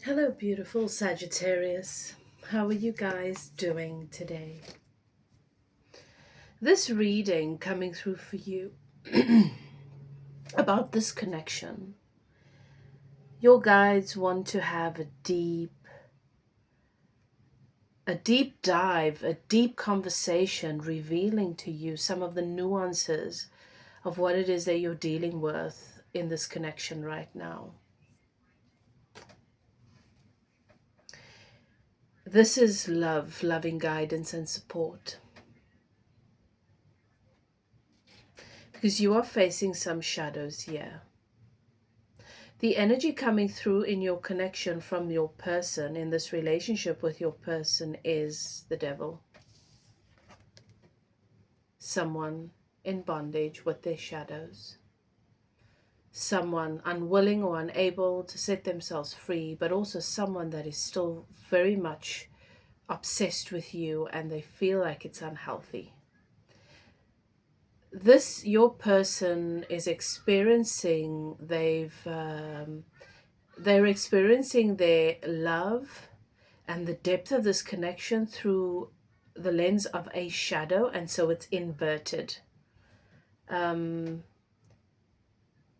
Hello, beautiful Sagittarius. How are you guys doing today? This reading coming through for you about this connection. Your guides want to have a deep dive, a deep conversation revealing to you some of the nuances of what it is that you're dealing with in this connection right now. This is love, loving guidance and support. Because you are facing some shadows here. The energy coming through in your connection from your person, in this relationship with your person, is the devil. Someone in bondage with their shadows. Someone unwilling or unable to set themselves free, but also someone that is still very much obsessed with you and they feel like it's unhealthy. Your person is experiencing, they're experiencing their love and the depth of this connection through the lens of a shadow, and so it's inverted.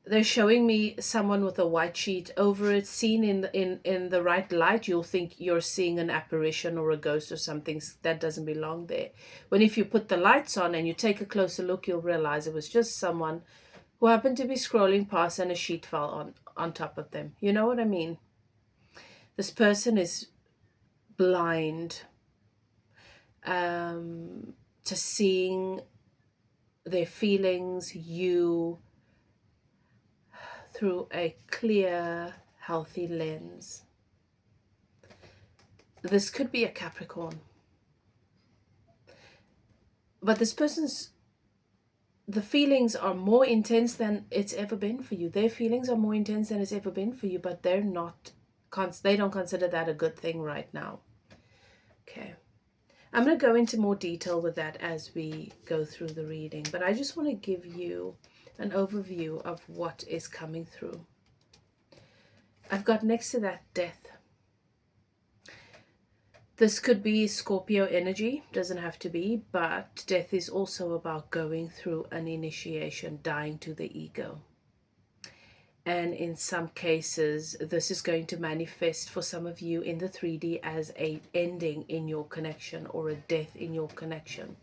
They're showing me someone with a white sheet over it. Seen in the right light, you'll think you're seeing an apparition or a ghost or something that doesn't belong there. When if you put the lights on and you take a closer look, you'll realize it was just someone who happened to be scrolling past and a sheet fell on top of them. You know what I mean? This person is blind to seeing their feelings, you, through a clear, healthy lens. This could be a Capricorn. But this person's, the feelings are more intense than it's ever been for you. Their feelings are more intense than it's ever been for you, but they don't consider that a good thing right now. Okay. I'm going to go into more detail with that as we go through the reading, but I just want to give you an overview of what is coming through. I've got next to that death. This could be Scorpio energy, doesn't have to be, but death is also about going through an initiation, dying to the ego. And in some cases, this is going to manifest for some of you in the 3D as a ending in your connection or a death in your connection.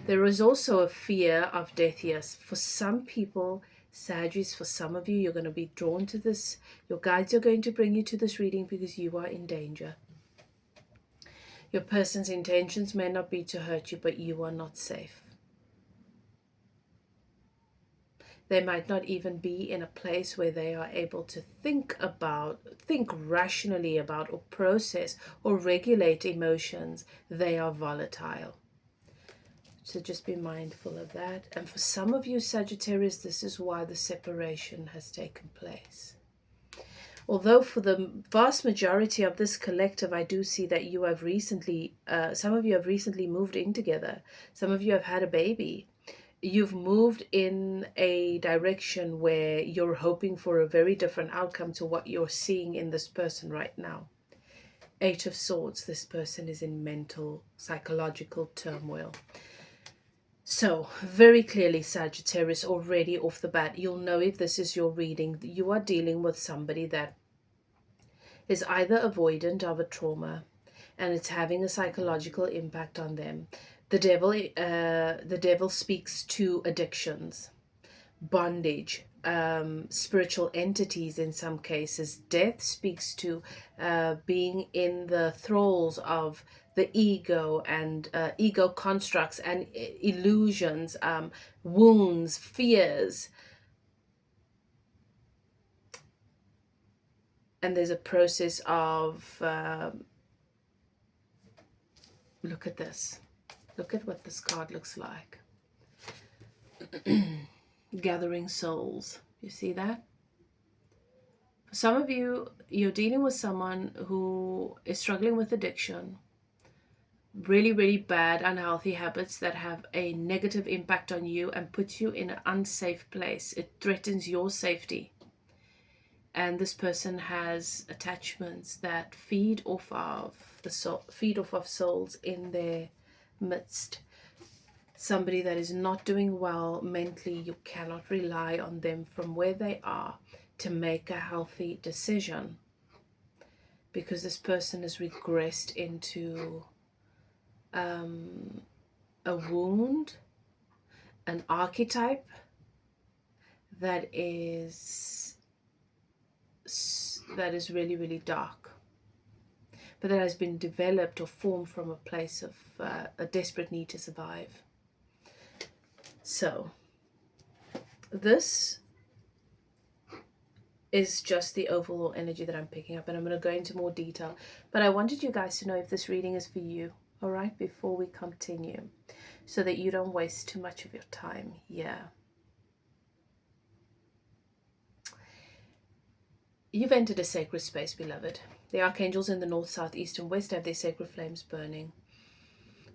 There is also a fear of death, yes. For some people, Sagittarius, for some of you, you're going to be drawn to this. Your guides are going to bring you to this reading because you are in danger. Your person's intentions may not be to hurt you, but you are not safe. They might not even be in a place where they are able to think rationally about, or process or regulate emotions. They are volatile. So just be mindful of that. And for some of you Sagittarius, this is why the separation has taken place. Although for the vast majority of this collective, I do see that you have recently, some of you have recently moved in together. Some of you have had a baby. You've moved in a direction where you're hoping for a very different outcome to what you're seeing in this person right now. 8 of Swords, this person is in mental, psychological turmoil. So, very clearly, Sagittarius, already off the bat, you'll know if this is your reading, you are dealing with somebody that is either avoidant of a trauma and it's having a psychological impact on them. The devil speaks to addictions, bondage, spiritual entities in some cases. Death speaks to being in the thralls of the ego and ego constructs and illusions, wounds, fears. And there's a process of, look at this. Look at what this card looks like. Gathering souls. You see that? For some of you, you're dealing with someone who is struggling with addiction. Really, really bad, unhealthy habits that have a negative impact on you and puts you in an unsafe place. It threatens your safety. and this person has attachments that feed off of souls in their midst. Somebody that is not doing well mentally, you cannot rely on them from where they are to make a healthy decision, because this person has regressed into a wound, an archetype that is really, really dark, but that has been developed or formed from a place of a desperate need to survive. So this is just the overall energy that I'm picking up, and I'm going to go into more detail, but I wanted you guys to know if this reading is for you, all right, before we continue, so that you don't waste too much of your time here. You've entered a sacred space, beloved. The archangels in the north, south, east, and west have their sacred flames burning.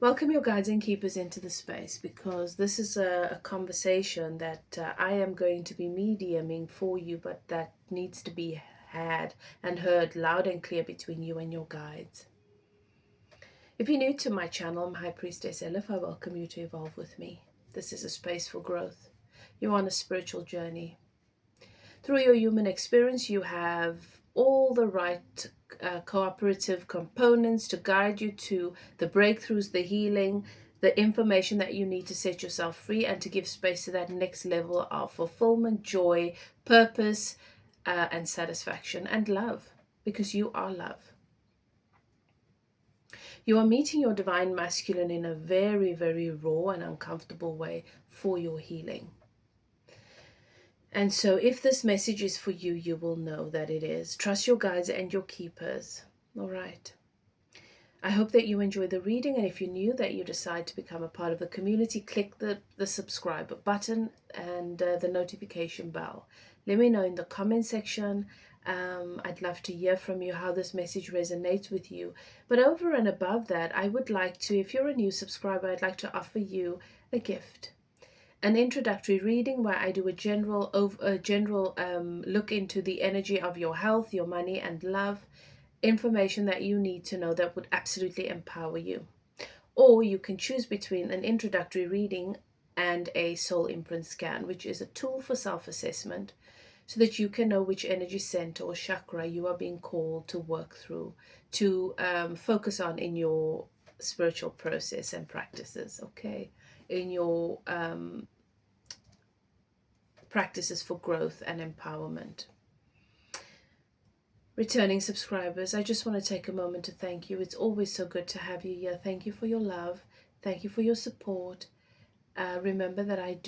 Welcome your guides and keepers into the space, because this is a conversation that I am going to be mediuming for you, but that needs to be had and heard loud and clear between you and your guides. If you're new to my channel, I'm High Priestess Elif. I welcome you to evolve with me. This is a space for growth. You're on a spiritual journey. Through your human experience, you have all the right cooperative components to guide you to the breakthroughs, the healing, the information that you need to set yourself free and to give space to that next level of fulfillment, joy, purpose, and satisfaction, and love, because you are love. You are meeting your divine masculine in a very, very raw and uncomfortable way for your healing. And so if this message is for you, you will know that it is. Trust your guides and your keepers. All right. I hope that you enjoy the reading, and if you're new, that you decide to become a part of the community, click the subscribe button and the notification bell. Let me know in the comment section. I'd love to hear from you how this message resonates with you. But over and above that, I would like to, if you're a new subscriber, I'd like to offer you a gift. An introductory reading where I do a general look into the energy of your health, your money, and love. Information that you need to know that would absolutely empower you. Or you can choose between an introductory reading and a soul imprint scan, which is a tool for self-assessment, so that you can know which energy center or chakra you are being called to work through, to focus on in your spiritual process and practices, okay? In your practices for growth and empowerment. Returning subscribers, I just want to take a moment to thank you. It's always so good to have you here. Thank you for your love. Thank you for your support. Remember that I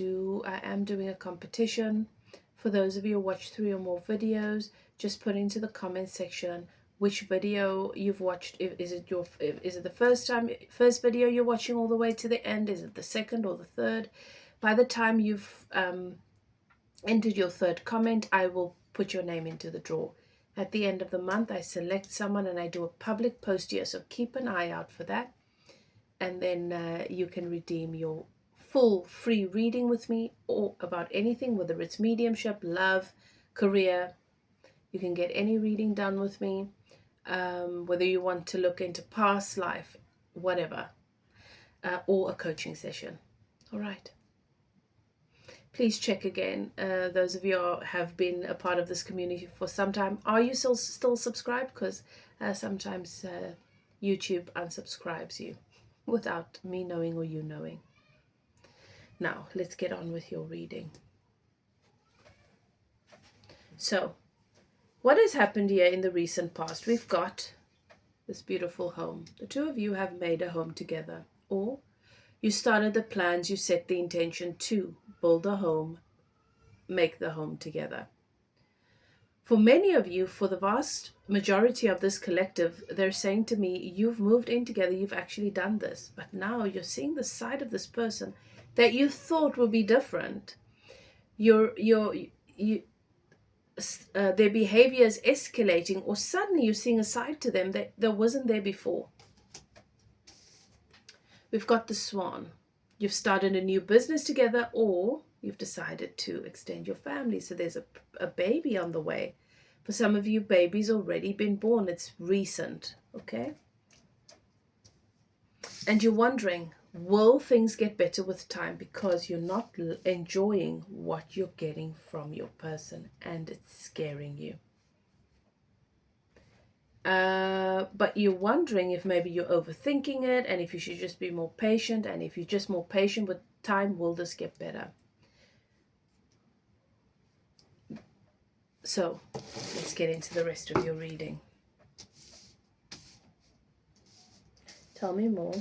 am doing a competition. For those of you who watch 3 or more videos, just put into the comment section which video you've watched. Is it the first video you're watching all the way to the end? Is it the second or the third? By the time you've entered your third comment, I will put your name into the draw. At the end of the month, I select someone and I do a public post here, so keep an eye out for that. And then you can redeem your full free reading with me, or about anything, whether it's mediumship, love, career. You can get any reading done with me, whether you want to look into past life, whatever, or a coaching session. All right. Please check again. Those of you who have been a part of this community for some time, are you still subscribed? Because sometimes YouTube unsubscribes you without me knowing or you knowing. Now, let's get on with your reading. So, what has happened here in the recent past? We've got this beautiful home. The two of you have made a home together, or you started the plans, you set the intention to build a home, make the home together. For many of you, for the vast majority of this collective, they're saying to me, you've moved in together, you've actually done this, but now you're seeing the side of this person that you thought would be different. Their behavior is escalating, or suddenly you're seeing a side to them that wasn't there before. We've got the Swan. You've started a new business together, or you've decided to extend your family. So there's a baby on the way. For some of you, baby's already been born. It's recent, okay? And you're wondering, will things get better with time? Because you're not enjoying what you're getting from your person, and it's scaring you. But you're wondering if maybe you're overthinking it, and if you should just be more patient, and if you're just more patient with time, will this get better? So let's get into the rest of your reading. Tell me more.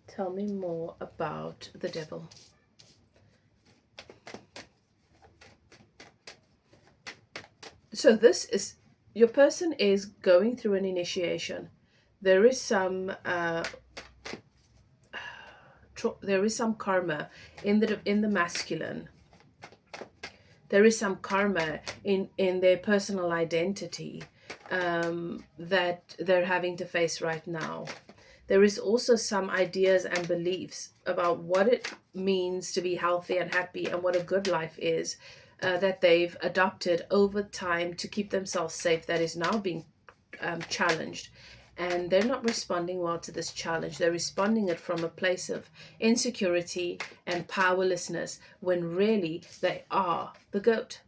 Tell me more about the devil. So this is, your person is going through an initiation. There is some karma in the masculine. There is some karma in their personal identity that they're having to face right now. There is also some ideas and beliefs about what it means to be healthy and happy and what a good life is that they've adopted over time to keep themselves safe, that is now being challenged. And they're not responding well to this challenge. They're responding it from a place of insecurity and powerlessness, when really they are the goat.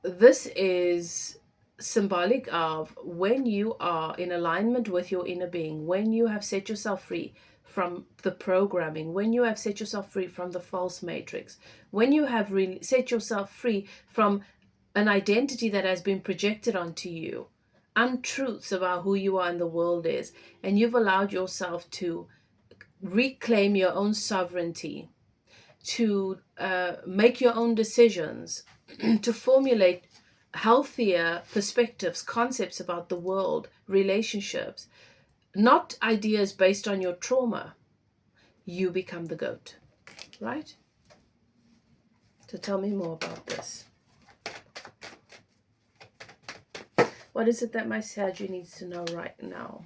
This is symbolic of when you are in alignment with your inner being, when you have set yourself free from the programming, when you have set yourself free from the false matrix, when you have set yourself free from an identity that has been projected onto you, untruths about who you are in the world is, and you've allowed yourself to reclaim your own sovereignty, to make your own decisions, to formulate healthier perspectives, concepts about the world, relationships, not ideas based on your trauma, you become the goat, right? So tell me more about this. What is it that my Sagi needs to know right now?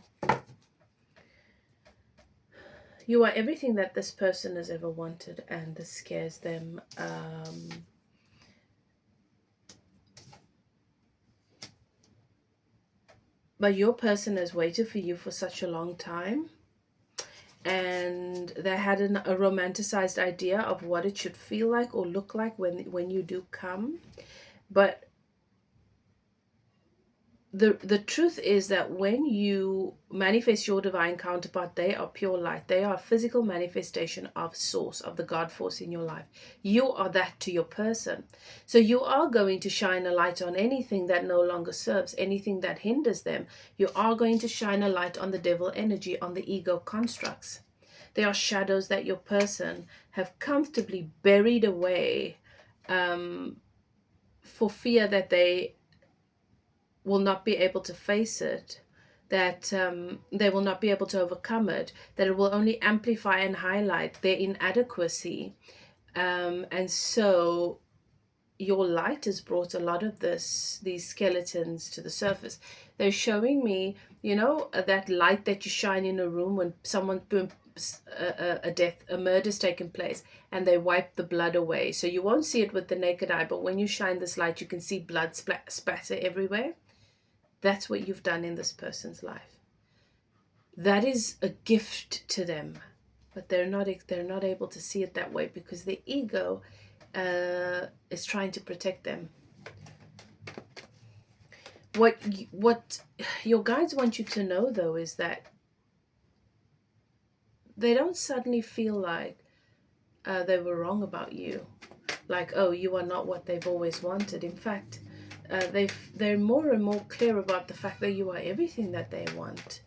You are everything that this person has ever wanted, and this scares them. But your person has waited for you for such a long time, and they had a romanticized idea of what it should feel like or look like when you do come. But the truth is that when you manifest your divine counterpart, they are pure light. They are a physical manifestation of source, of the God force in your life. You are that to your person. So you are going to shine a light on anything that no longer serves, anything that hinders them. You are going to shine a light on the devil energy, on the ego constructs. They are shadows that your person have comfortably buried away for fear that they will not be able to face it, that they will not be able to overcome it, that it will only amplify and highlight their inadequacy. And so your light has brought a lot of these skeletons to the surface. They're showing me, that light that you shine in a room when someone's been a murder's taken place, and they wipe the blood away. So you won't see it with the naked eye, but when you shine this light, you can see blood spatter everywhere. That's what you've done in this person's life. That is a gift to them, but they're not able to see it that way because the ego is trying to protect them. What your guides want you to know, though, is that they don't suddenly feel like they were wrong about you, like, oh, you are not what they've always wanted. In fact, they're more and more clear about the fact that you are everything that they want.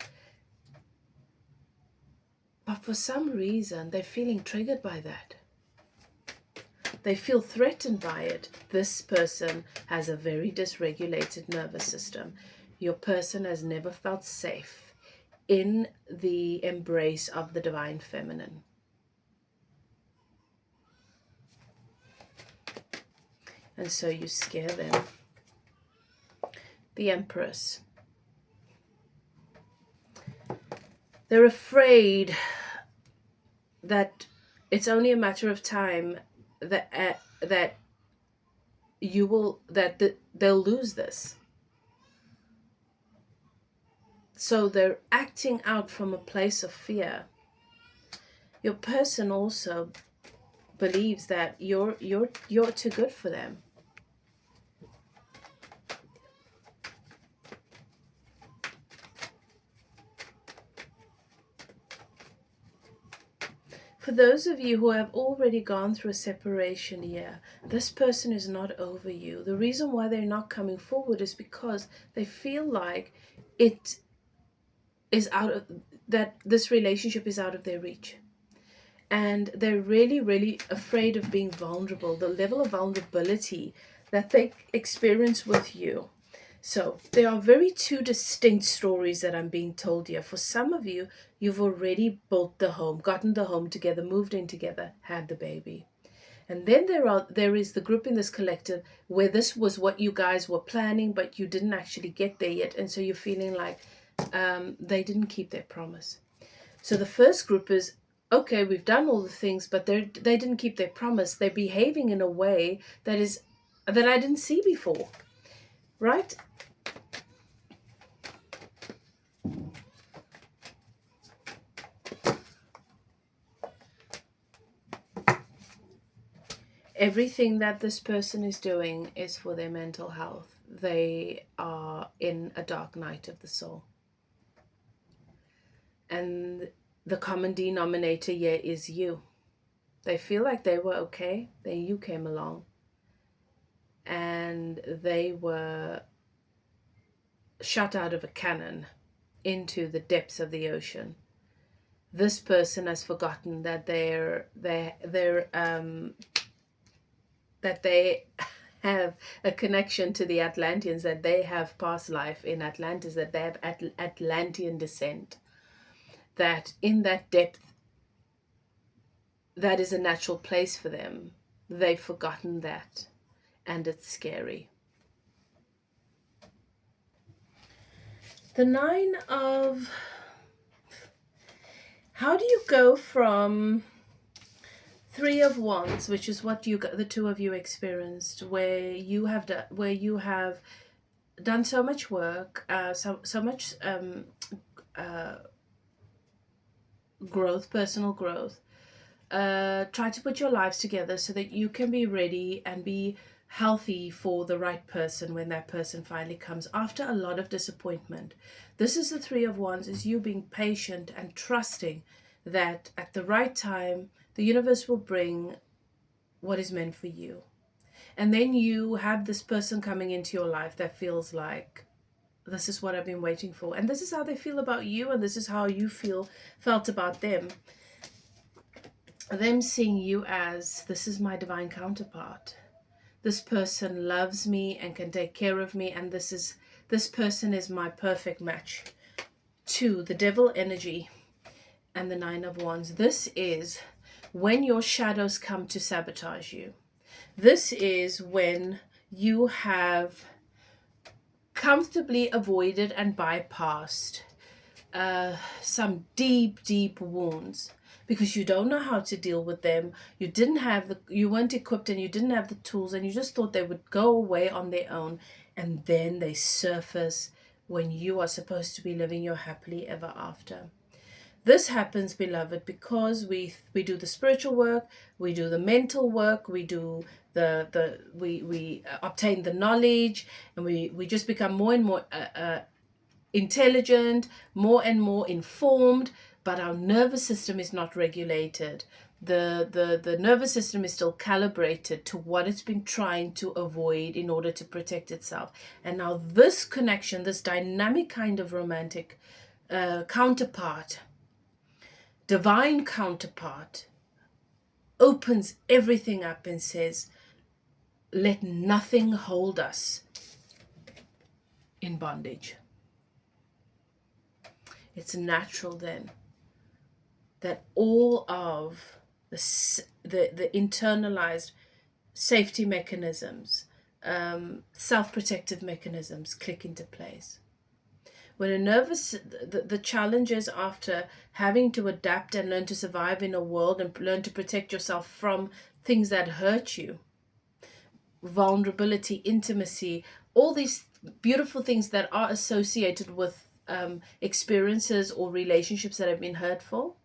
But for some reason, they're feeling triggered by that. They feel threatened by it. This person has a very dysregulated nervous system. Your person has never felt safe in the embrace of the divine feminine. And so you scare them. The Empress. They're afraid that it's only a matter of time that they'll lose this. So they're acting out from a place of fear. Your person also believes that you're too good for them. For those of you who have already gone through a separation year, this person is not over you. The reason why they're not coming forward is because they feel like it is that this relationship is out of their reach. And they're really, really afraid of being vulnerable, the level of vulnerability that they experience with you. So there are very two distinct stories that I'm being told here. For some of you, you've already built the home, gotten the home together, moved in together, had the baby. And then there is the group in this collective where this was what you guys were planning, but you didn't actually get there yet. And so you're feeling like they didn't keep their promise. So the first group is, okay, we've done all the things, but they didn't keep their promise. They're behaving in a way that I didn't see before, right? Everything that this person is doing is for their mental health. They are in a dark night of the soul. And the common denominator here is you. They feel like they were okay, then you came along. And they were shot out of a cannon into the depths of the ocean. This person has forgotten that that they have a connection to the Atlanteans, that they have past life in Atlantis, that they have Atlantean descent, that in that depth, that is a natural place for them. They've forgotten that, and it's scary. The Nine of... How do you go from Three of Wands, which is what the two of you experienced, where you have done so much work, so much growth, personal growth. Try to put your lives together so that you can be ready and be healthy for the right person when that person finally comes after a lot of disappointment. This is the Three of Wands, is you being patient and trusting that at the right time the universe will bring what is meant for you. And then you have this person coming into your life that feels like, this is what I've been waiting for. And this is how they feel about you, and this is how you felt about them. Them seeing you as, this is my divine counterpart. This person loves me and can take care of me, and this person is my perfect match. To the devil energy and the Nine of Wands. This is when your shadows come to sabotage you. This is when you have comfortably avoided and bypassed some deep, deep wounds because you don't know how to deal with them. You weren't equipped, and you didn't have the tools, and you just thought they would go away on their own, and then they surface when you are supposed to be living your happily ever after. This happens, beloved, because we do the spiritual work, we do the mental work, we do we obtain the knowledge, and we just become more and more intelligent, more and more informed, but our nervous system is not regulated. The nervous system is still calibrated to what it's been trying to avoid in order to protect itself. And now this connection, this dynamic kind of romantic counterpart, divine counterpart, opens everything up and says, let nothing hold us in bondage. It's natural then that all of the internalized safety mechanisms, self-protective mechanisms click into place. When a nervous, the challenges after having to adapt and learn to survive in a world and learn to protect yourself from things that hurt you, vulnerability, intimacy, all these beautiful things that are associated with experiences or relationships that have been hurtful.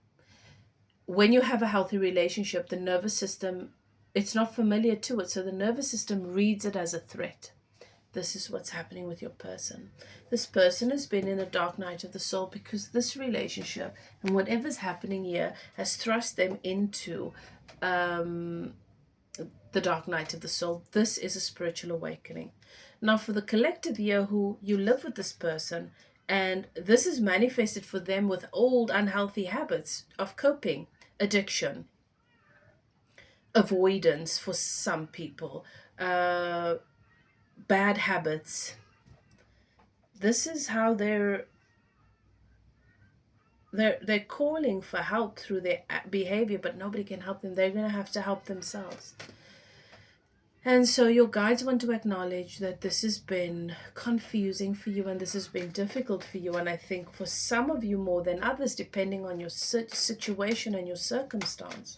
When you have a healthy relationship, the nervous system, it's not familiar to it, so the nervous system reads it as a threat. This is what's happening with your person. This person has been in a dark night of the soul because this relationship and whatever's happening here has thrust them into the dark night of the soul. This is a spiritual awakening. Now, for the collective here who you live with this person, and this is manifested for them with old unhealthy habits of coping, addiction, avoidance for some people, bad habits. This is how they're calling for help through their behavior, but nobody can help them. They're going to have to help themselves. And so your guides want to acknowledge that this has been confusing for you and this has been difficult for you. And I think for some of you more than others, depending on your situation and your circumstance.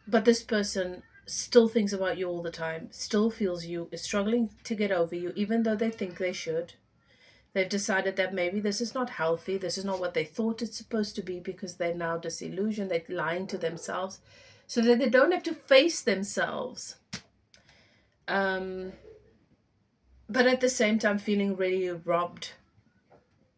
But this person still thinks about you all the time, still feels you, is struggling to get over you, even though they think they should. They've decided that maybe this is not healthy, this is not what they thought it's supposed to be, because they're now disillusioned, they're lying to themselves, so that they don't have to face themselves. But at the same time feeling really robbed,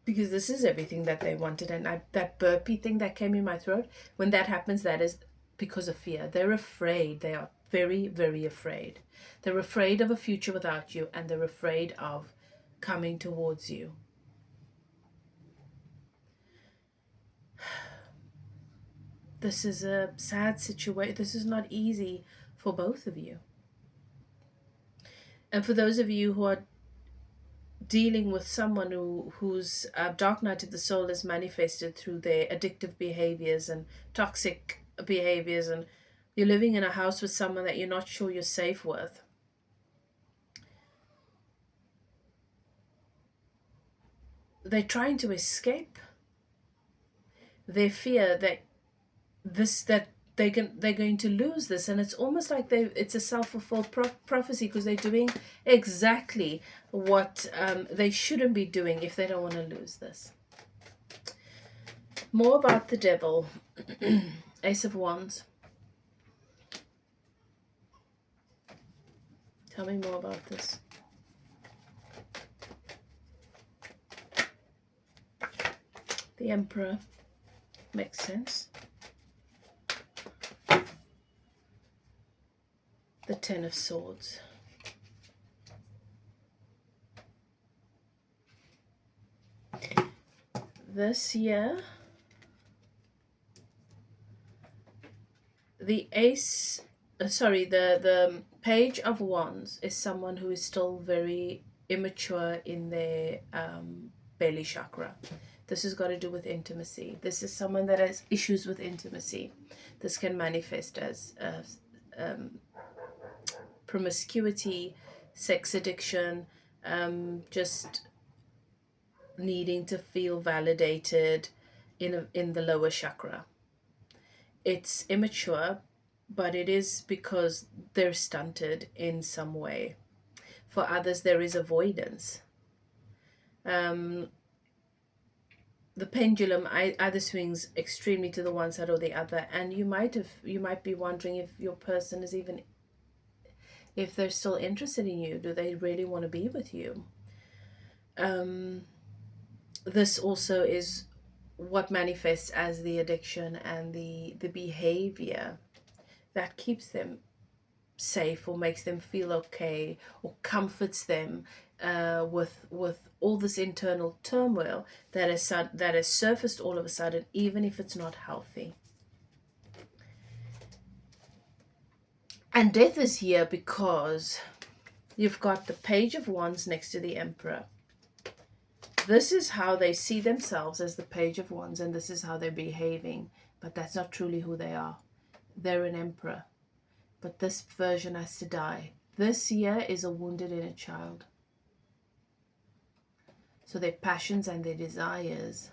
because this is everything that they wanted. And that burpee thing that came in my throat, when that happens, that is because of fear. They're afraid. They are very, very afraid. They're afraid of a future without you, and they're afraid of coming towards you. This is a sad situation. This is not easy for both of you. And for those of you who are dealing with someone whose dark night of the soul is manifested through their addictive behaviors and toxic behaviors, and you're living in a house with someone that you're not sure you're safe with, they're trying to escape their fear that they're going to lose this. And it's almost like it's a self-fulfilled prophecy, because they're doing exactly what they shouldn't be doing if they don't want to lose this. More about the devil. Ace of Wands. Tell me more about this. The Emperor. Makes sense. The Ten of Swords. This year, the Page of Wands is someone who is still very immature in their belly chakra. This has got to do with intimacy. This is someone that has issues with intimacy. This can manifest as promiscuity, sex addiction, just needing to feel validated in the lower chakra. It's immature, but it is because they're stunted in some way. For others, there is avoidance. The pendulum either swings extremely to the one side or the other, and you might be wondering if your person is even, if they're still interested in you. Do they really want to be with you? This also is what manifests as the addiction and the behavior that keeps them safe or makes them feel okay or comforts them with all this internal turmoil that has surfaced all of a sudden, even if it's not healthy. And death is here because you've got the Page of Wands next to the Emperor. This is how they see themselves, as the Page of Wands, and this is how they're behaving, but that's not truly who they are. They're an emperor, but this version has to die. This year is a wounded inner child. So their passions and their desires,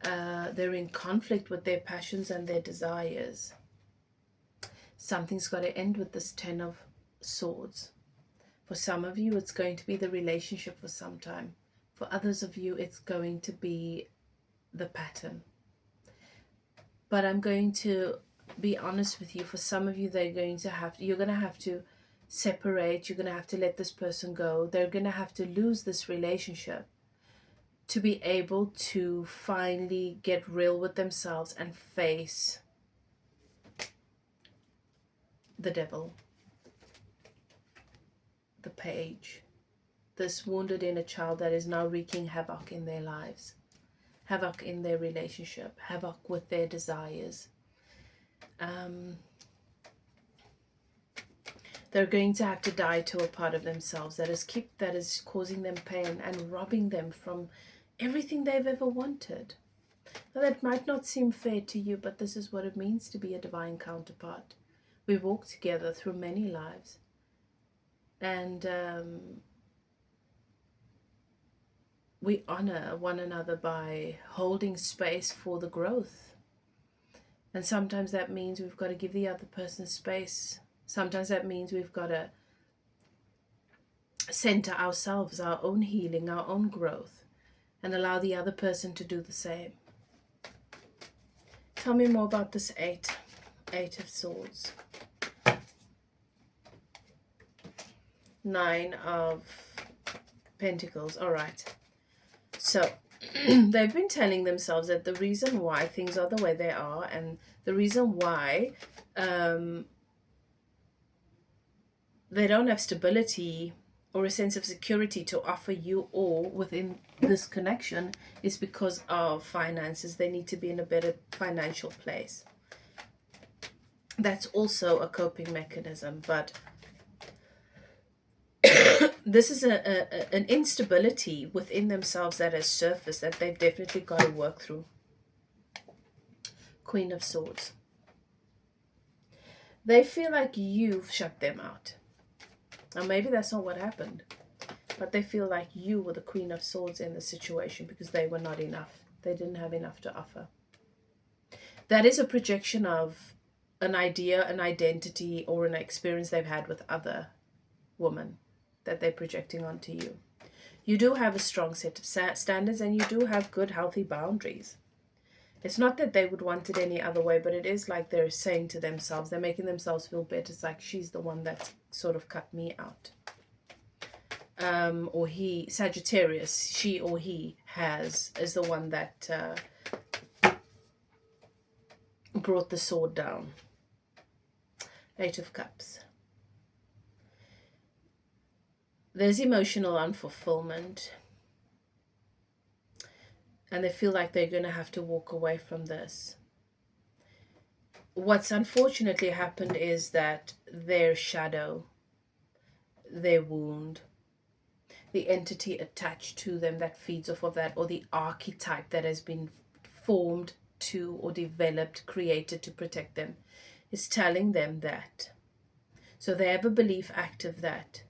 they're in conflict with their passions and their desires. Something's got to end with this 10 of Swords. For some of you, it's going to be the relationship for some time. For others of you, it's going to be the pattern. But I'm going to be honest with you. For some of you, you're going to have to separate. You're going to have to let this person go. They're going to have to lose this relationship to be able to finally get real with themselves and face the devil, the page, this wounded inner child that is now wreaking havoc in their lives, havoc in their relationship, havoc with their desires. They're going to have to die to a part of themselves that is causing them pain and robbing them from everything they've ever wanted. Now, that might not seem fair to you, but this is what it means to be a divine counterpart. We walk together through many lives, and we honor one another by holding space for the growth. And sometimes that means we've got to give the other person space. Sometimes that means we've got to center ourselves, our own healing, our own growth, and allow the other person to do the same. Tell me more about this 8 of Swords. 9 of Pentacles. All right. So they've been telling themselves that the reason why things are the way they are, and the reason why they don't have stability or a sense of security to offer you all within this connection, is because of finances. They need to be in a better financial place. That's also a coping mechanism, but this is an instability within themselves that has surfaced that they've definitely got to work through. Queen of Swords. They feel like you've shut them out. Now, maybe that's not what happened, but they feel like you were the Queen of Swords in the situation because they were not enough. They didn't have enough to offer. That is a projection of an idea, an identity, or an experience they've had with other women that they're projecting onto you. You do have a strong set of standards, and you do have good, healthy boundaries. It's not that they would want it any other way, but it is like they're saying to themselves, they're making themselves feel better. It's like, she's the one that sort of cut me out. Or he, Sagittarius, she or he is the one that brought the sword down. 8 of Cups. There's emotional unfulfillment, and they feel like they're going to have to walk away from this. What's unfortunately happened is that their shadow, their wound, the entity attached to them that feeds off of that, or the archetype that has been formed to or developed, created to protect them, is telling them that. So they have a belief active that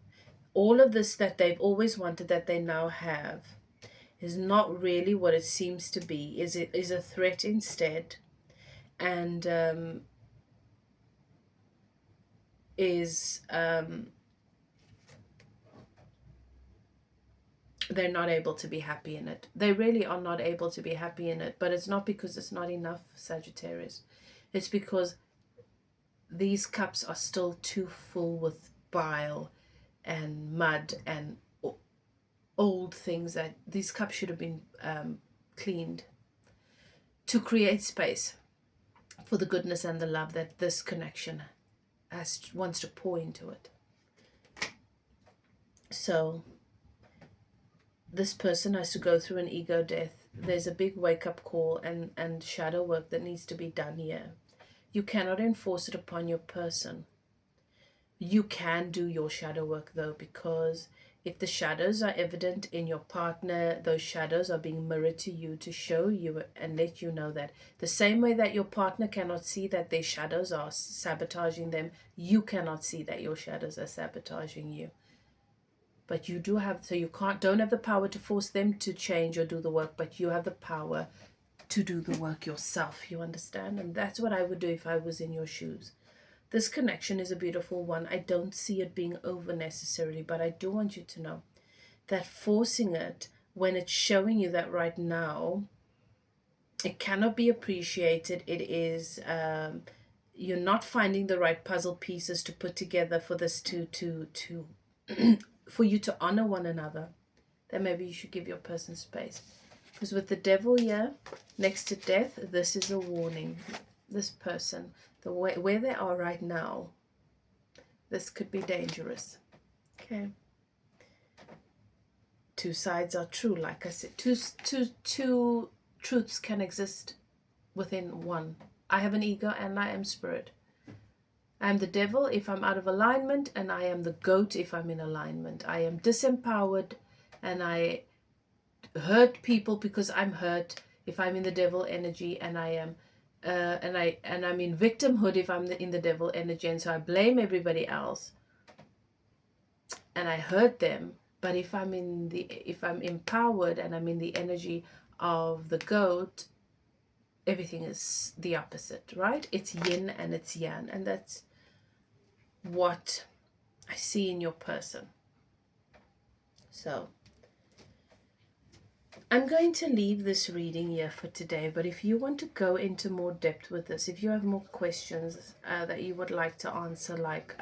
all of this that they've always wanted, that they now have, is not really what it seems to be. It is a threat instead, and they're not able to be happy in it. They really are not able to be happy in it, but it's not because it's not enough, Sagittarius. It's because these cups are still too full with bile and mud and old things, that these cups should have been cleaned to create space for the goodness and the love that this connection wants to pour into it. So this person has to go through an ego death. There's a big wake-up call and shadow work that needs to be done here. You cannot enforce it upon your person. You can do your shadow work though, because if the shadows are evident in your partner, those shadows are being mirrored to you to show you and let you know that the same way that your partner cannot see that their shadows are sabotaging them, you cannot see that your shadows are sabotaging you. But you do have, so you don't have the power to force them to change or do the work, but you have the power to do the work yourself, you understand? And that's what I would do if I was in your shoes. This connection is a beautiful one. I don't see it being over necessarily, but I do want you to know that forcing it, when it's showing you that right now, it cannot be appreciated. It is, you're not finding the right puzzle pieces to put together for this to for you to honor one another. Then maybe you should give your person space. Because with the devil here, next to death, this is a warning. This person, the way where they are right now, this could be dangerous. Okay. Two sides are true. Like I said, two truths can exist within one. I have an ego and I am spirit. I am the devil if I'm out of alignment, and I am the goat if I'm in alignment. I am disempowered and I hurt people because I'm hurt if I'm in the devil energy, and I am and I'm in victimhood if I'm in the devil energy, and so I blame everybody else and I hurt them. But if I'm empowered and I'm in the energy of the goat, everything is the opposite, right? It's yin and it's yang, and that's what I see in your person. So I'm going to leave this reading here for today, but if you want to go into more depth with this, if you have more questions that you would like to answer, like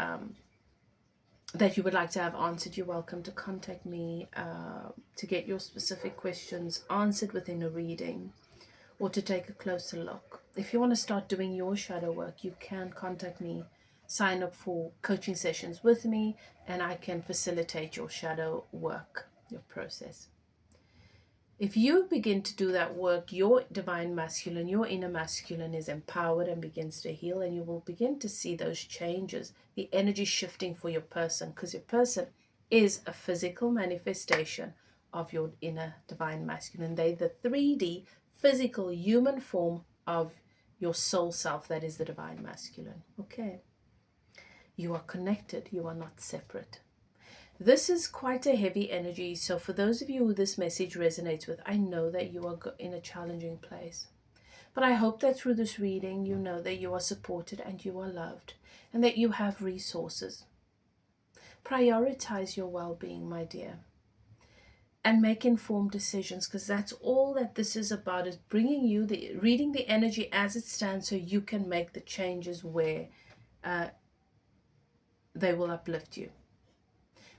that you would like to have answered, you're welcome to contact me to get your specific questions answered within a reading, or to take a closer look. If you want to start doing your shadow work, you can contact me, sign up for coaching sessions with me, and I can facilitate your shadow work, your process. If you begin to do that work, your divine masculine, your inner masculine is empowered and begins to heal, and you will begin to see those changes, the energy shifting for your person, because your person is a physical manifestation of your inner divine masculine. They, the 3D physical human form of your soul self, that is the divine masculine. Okay. You are connected. You are not separate. This is quite a heavy energy, so for those of you who this message resonates with, I know that you are in a challenging place. But I hope that through this reading, you know that you are supported and you are loved, and that you have resources. Prioritize your well-being, my dear, and make informed decisions, because that's all that this is about, is bringing you reading the energy as it stands, so you can make the changes where they will uplift you.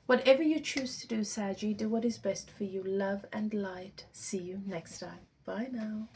Whatever you choose to do, Saggy, do what is best for you. Love and light. See you next time. Bye now.